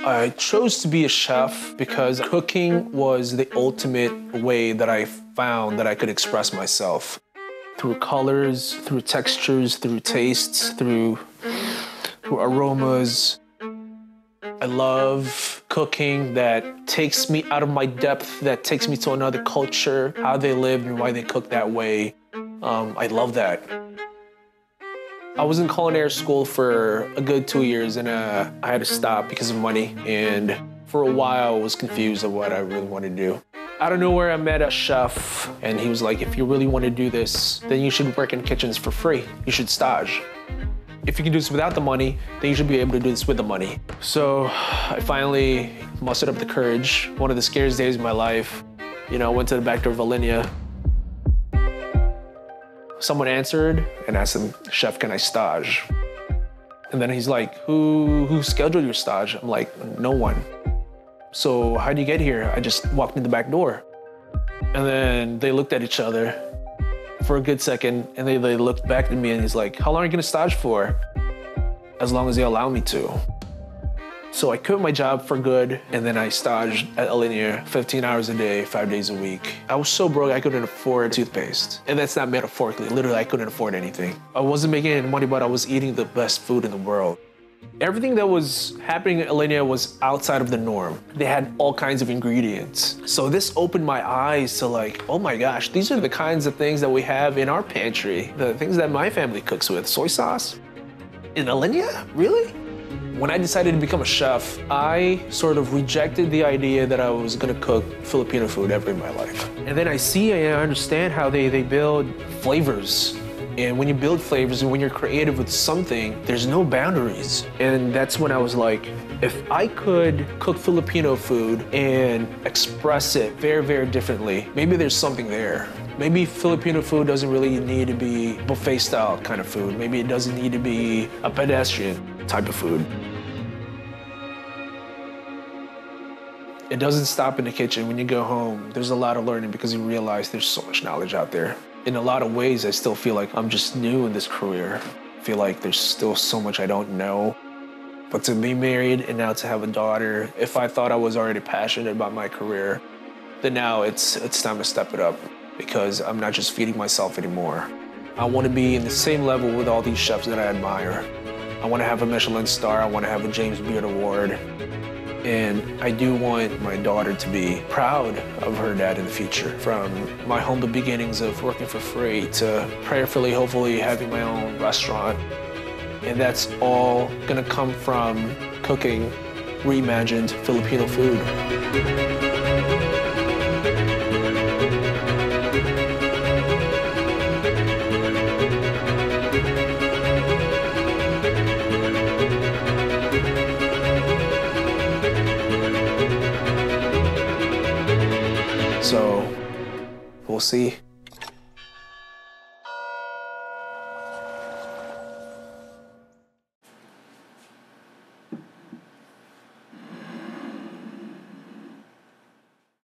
I chose to be a chef because cooking was the ultimate way that I found that I could express myself. Through colors, through textures, through tastes, through aromas. I love cooking that takes me out of my depth, that takes me to another culture, how they live and why they cook that way. I love that. I was in culinary school for a good 2 years and I had to stop because of money. And for a while I was confused of what I really wanted to do. Out of nowhere I met a chef and he was like, if you really want to do this, then you should work in kitchens for free. You should stage. If you can do this without the money, then you should be able to do this with the money. So I finally mustered up the courage. One of the scariest days of my life. You know, I went to the back door of Alinea. Someone answered and asked him, chef, can I stage? And then he's like, who scheduled your stage? I'm like, no one. So how'd you get here? I just walked in the back door. And then they looked at each other for a good second and they looked back at me and he's like, how long are you gonna stage for? As long as they allow me to. So I quit my job for good and then I staged at Alinea 15 hours a day, 5 days a week. I was so broke I couldn't afford toothpaste. And that's not metaphorically, literally I couldn't afford anything. I wasn't making any money, but I was eating the best food in the world. Everything that was happening at Alinea was outside of the norm. They had all kinds of ingredients. So this opened my eyes to like, oh my gosh, these are the kinds of things that we have in our pantry. The things that my family cooks with. Soy sauce? In Alinea? Really? When I decided to become a chef, I sort of rejected the idea that I was gonna cook Filipino food ever in my life. And then I see and I understand how they build flavors. And when you build flavors and when you're creative with something, there's no boundaries. And that's when I was like, if I could cook Filipino food and express it very, very differently, maybe there's something there. Maybe Filipino food doesn't really need to be buffet style kind of food. Maybe it doesn't need to be a pedestrian type of food. It doesn't stop in the kitchen. When you go home, there's a lot of learning because you realize there's so much knowledge out there. In a lot of ways, I still feel like I'm just new in this career. I feel like there's still so much I don't know. But to be married and now to have a daughter, if I thought I was already passionate about my career, then now it's time to step it up because I'm not just feeding myself anymore. I want to be in the same level with all these chefs that I admire. I want to have a Michelin star. I want to have a James Beard Award. And I do want my daughter to be proud of her dad in the future. From my humble beginnings of working for free to prayerfully, hopefully having my own restaurant. And that's all gonna come from cooking reimagined Filipino food. So, we'll see.